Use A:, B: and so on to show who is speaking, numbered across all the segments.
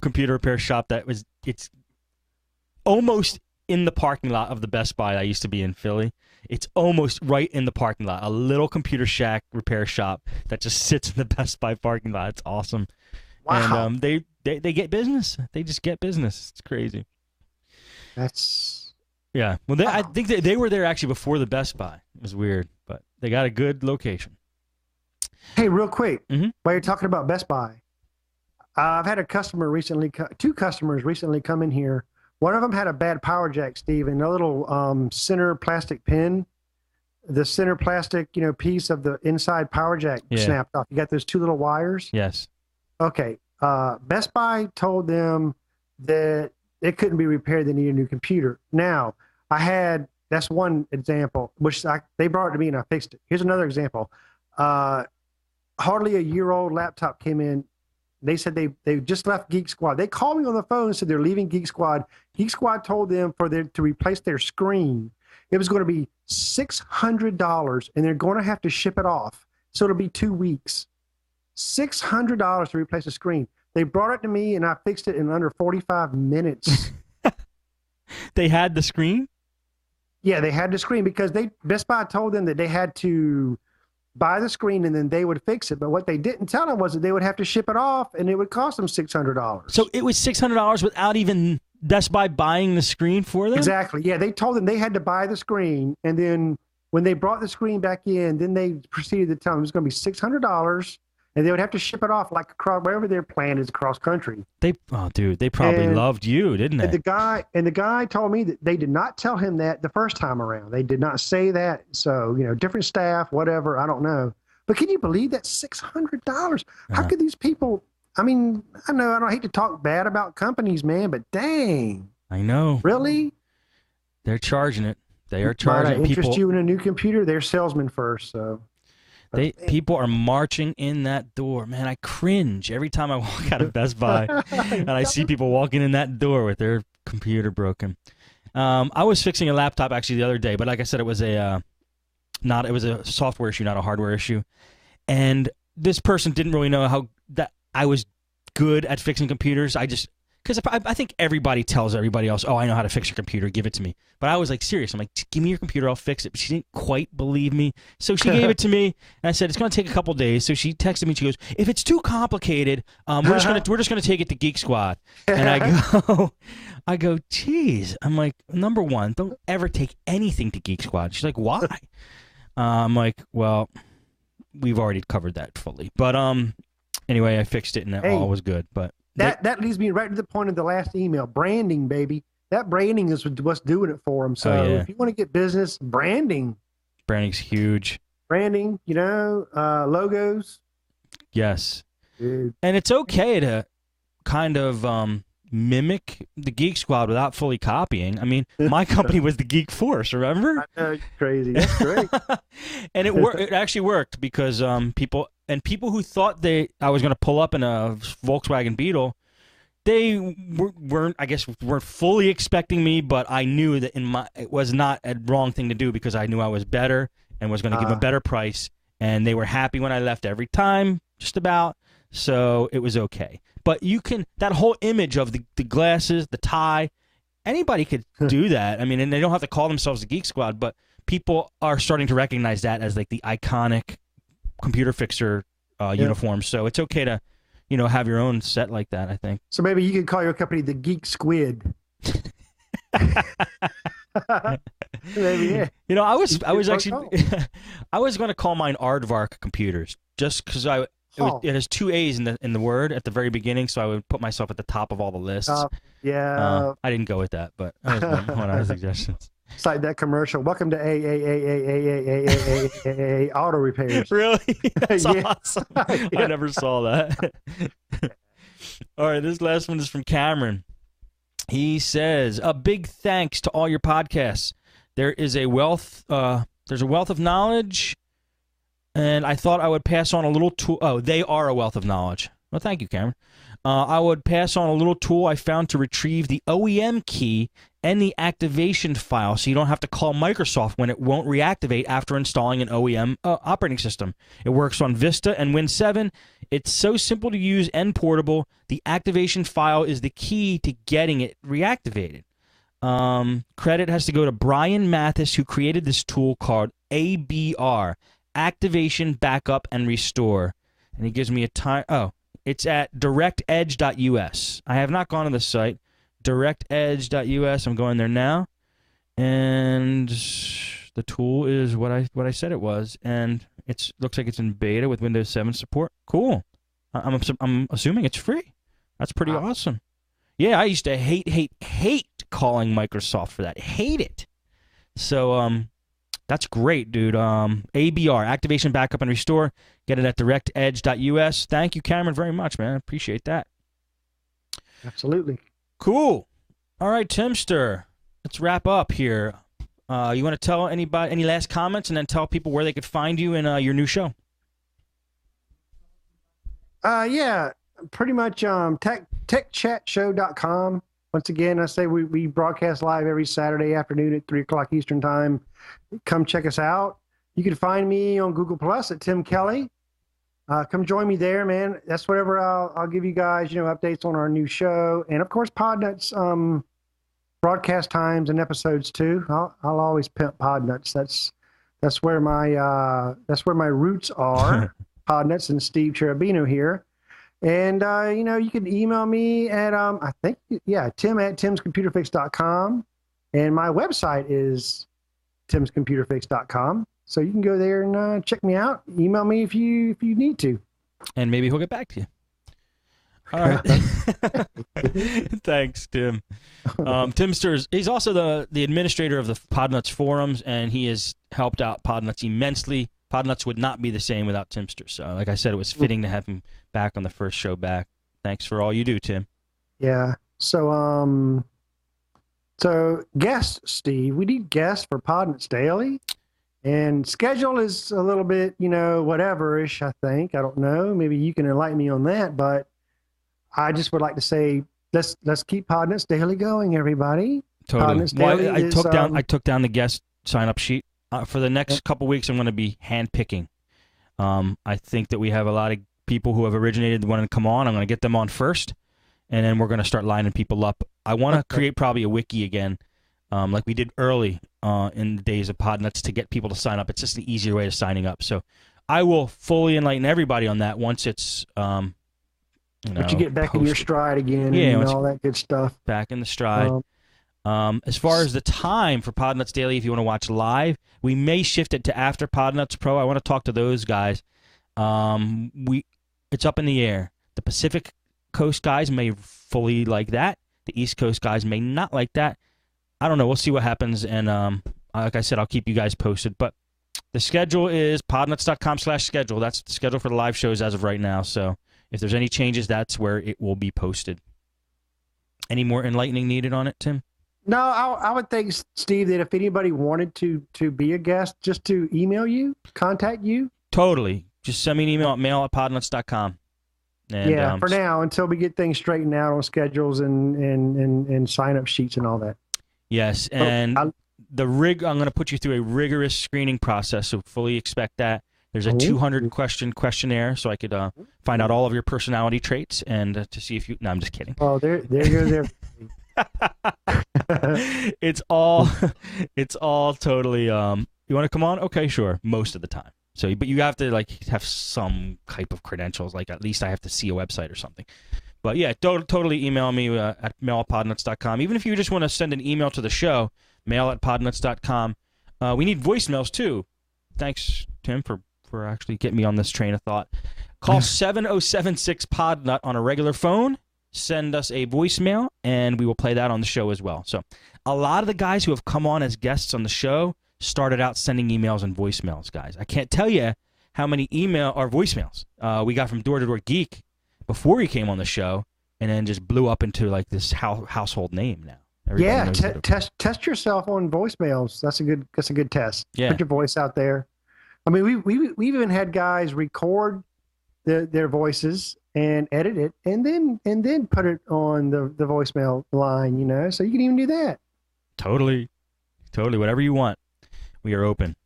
A: computer repair shop it's almost in the parking lot of the Best Buy I used to be in Philly. It's almost right in the parking lot. A little computer shack repair shop that just sits in the Best Buy parking lot. It's awesome.
B: Wow.
A: And they get business. They just get business. It's crazy.
B: That's
A: Yeah. Well, I think they were there actually before the Best Buy. It was weird, but they got a good location.
B: Hey, real quick,
A: Mhm.
B: while you're talking about Best Buy, I've had a customer recently, two customers recently come in here. One of them had a bad power jack, Steve, and a little center plastic pin, the center plastic, piece of the inside power jack snapped off. You got those two little wires?
A: Yes.
B: Okay. Best Buy told them that it couldn't be repaired. They need a new computer. Now, that's one example, which they brought it to me and I fixed it. Here's another example. Hardly a year-old laptop came in. They said they just left Geek Squad. They called me on the phone and said they're leaving Geek Squad. Geek Squad told them to replace their screen, it was going to be $600, and they're going to have to ship it off. So it'll be 2 weeks. $600 to replace a screen. They brought it to me, and I fixed it in under 45 minutes.
A: They had the screen?
B: Yeah, they had the screen because Best Buy told them that they had to buy the screen and then they would fix it. But what they didn't tell them was that they would have to ship it off and it would cost them $600.
A: So it was $600 without even Best Buy buying the screen for them?
B: Exactly. Yeah, they told them they had to buy the screen, and then when they brought the screen back in, then they proceeded to tell them it was going to be $600, and they would have to ship it off like across wherever their plant is across country.
A: They probably loved you, didn't they?
B: And the guy told me that they did not tell him that the first time around. They did not say that. So, different staff, whatever, I don't know. But can you believe that $600? How could these people? I mean, I know I don't hate to talk bad about companies, man, but dang.
A: I know.
B: Really?
A: They're charging it. They are charging people.
B: Interest you in a new computer? They're salesmen first, so.
A: People are marching in that door. Man, I cringe every time I walk out of Best Buy and I see people walking in that door with their computer broken. I was fixing a laptop actually the other day, but like I said, it was a software issue, not a hardware issue. And this person didn't really know how that I was good at fixing computers. Because I think everybody tells everybody else, oh, I know how to fix your computer, give it to me. But I was like, serious. I'm like, give me your computer, I'll fix it. But she didn't quite believe me. So she gave it to me, and I said, it's going to take a couple days. So she texted me, she goes, if it's too complicated, we're just gonna take it to Geek Squad. And I go, geez. I'm like, number one, don't ever take anything to Geek Squad. She's like, why? I'm like, well, we've already covered that fully. But anyway, I fixed it, and all was good. But
B: that leads me right to the point of the last email. Branding, baby. That branding is what's doing it for them. So if you want to get business, branding's
A: huge.
B: Branding, logos.
A: Yes.
B: Dude.
A: And it's okay to kind of mimic the Geek Squad without fully copying. I mean, my company was the Geek Force, remember?
B: I know, crazy. That's great.
A: And it actually worked because people who thought I was going to pull up in a Volkswagen Beetle, they weren't fully expecting me, but I knew that it was not a wrong thing to do because I knew I was better and was going to give them a better price, and they were happy when I left every time, just about. So it was okay. But that whole image of the glasses, the tie, anybody could do that. I mean, and they don't have to call themselves the Geek Squad, but people are starting to recognize that as like the iconic computer fixer uniform. So it's okay to, have your own set like that, I think.
B: So maybe you could call your company the Geek Squid. Maybe, yeah.
A: I was actually I was going to call mine Aardvark Computers just because it has two A's in the word at the very beginning, so I would put myself at the top of all the lists.
B: Yeah.
A: I didn't go with that, but that was one of my suggestions.
B: It's like that commercial. Welcome to A auto repairs.
A: Really? That's awesome. I never saw that. All right, this last one is from Cameron. He says, "A big thanks to all your podcasts. There's a wealth of knowledge, and I thought I would pass on a little tool. Oh, they are a wealth of knowledge. Well, thank you, Cameron. I would pass on a little tool I found to retrieve the OEM key and the activation file so you don't have to call Microsoft when it won't reactivate after installing an OEM operating system. It works on Vista and Win 7. It's so simple to use and portable. The activation file is the key to getting it reactivated. Credit has to go to Brian Mathis, who created this tool called ABR, Activation, Backup, and Restore. And he gives me a time. Oh, it's at directedge.us. I have not gone to the site. Directedge.us. I'm going there now. And the tool is what I said it was. And it looks like it's in beta with Windows 7 support. Cool. I'm assuming it's free. That's pretty awesome. Yeah, I used to hate calling Microsoft for that. Hate it. So that's great, dude. ABR, Activation, Backup, and Restore. Get it at directedge.us. Thank you, Cameron, very much, man. I appreciate that.
B: Absolutely.
A: Cool. All right, Timster. Let's wrap up here. You want to tell anybody any last comments and then tell people where they could find you in your new show?
B: Yeah, pretty much techchatshow.com. Once again, I say we broadcast live every Saturday afternoon at 3 o'clock Eastern Time. Come check us out. You can find me on Google Plus at Tim Kelly. Come join me there, man. That's whatever I'll give you guys, updates on our new show. And, of course, Podnutz broadcast times and episodes, too. I'll always pimp Podnutz. That's where my roots are, Podnutz and Steve Cherubino here. And, you can email me at, Tim at timscomputerfix.com. And my website is timscomputerfix.com. So you can go there and check me out. Email me if you need to.
A: And maybe he'll get back to you. All right. Thanks, Tim. Timsters, he's also the administrator of the Podnutz forums, and he has helped out Podnutz immensely. Podnutz would not be the same without Timster. So, like I said, it was fitting to have him back on the first show back. Thanks for all you do, Tim.
B: Yeah. So guests, Steve. We need guests for Podnutz Daily. And schedule is a little bit, whatever-ish, I think. I don't know. Maybe you can enlighten me on that. But I just would like to say, let's keep Podnutz Daily going, everybody.
A: Totally. Well, I took down the guest sign-up sheet. For the next couple weeks, I'm going to be hand-picking. I think that we have a lot of people who have originated want to come on. I'm going to get them on first, and then we're going to start lining people up. I want to create probably a wiki again, like we did early in the days of Podnutz to get people to sign up. It's just an easier way of signing up. So I will fully enlighten everybody on that once it's
B: But you get back in your stride again, and all that good stuff.
A: Back in the stride. As far as the time for Podnutz Daily, if you want to watch live, we may shift it to after Podnutz Pro. I want to talk to those guys. It's up in the air. The Pacific Coast guys may fully like that. The East Coast guys may not like that. I don't know. We'll see what happens. And like I said, I'll keep you guys posted. But the schedule is podnutz.com/schedule. That's the schedule for the live shows as of right now. So if there's any changes, that's where it will be posted. Any more enlightening needed on it, Tim?
B: No, I would think, Steve, that if anybody wanted to be a guest, just to email you, contact you.
A: Totally. Just send me an email at mail@podnutz.com. And,
B: for now, until we get things straightened out on schedules and sign-up sheets and all that.
A: Yes, and I'm going to put you through a rigorous screening process, so fully expect that. There's a 200-question questionnaire, so I could find out all of your personality traits and to see if you... No, I'm just kidding.
B: Oh, there goes there.
A: It's all totally you want to come on? Okay, sure, most of the time. So but you have to have some type of credentials, like at least I have to see a website or something. But yeah, totally email me at mail@podnutz.com. Even if you just want to send an email to the show, mail@podnutz.com. We need voicemails too. Thanks, Tim, for actually getting me on this train of thought. Call 7076-PODNUT on a regular phone. Send us a voicemail, and we will play that on the show as well. So a lot of the guys who have come on as guests on the show started out sending emails and voicemails, guys. I can't tell you how many email or voicemails we got from Door to Door Geek before he came on the show, and then just blew up into this household name now. Everybody
B: test yourself on voicemails. That's a good test.
A: Yeah.
B: Put your voice out there. I mean, we've even had guys record their voices and edit it, and then put it on the voicemail line. You know, so you can even do that.
A: Totally. Whatever you want, we are open.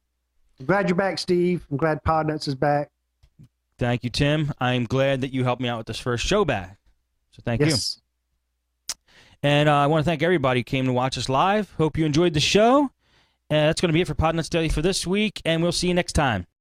B: I'm glad you're back, Steve. I'm glad Podnutz is back.
A: Thank you, Tim. I'm glad that you helped me out with this first show back. So thank you. And I want to thank everybody who came to watch us live. Hope you enjoyed the show. That's going to be it for Podnutz Daily for this week, and we'll see you next time.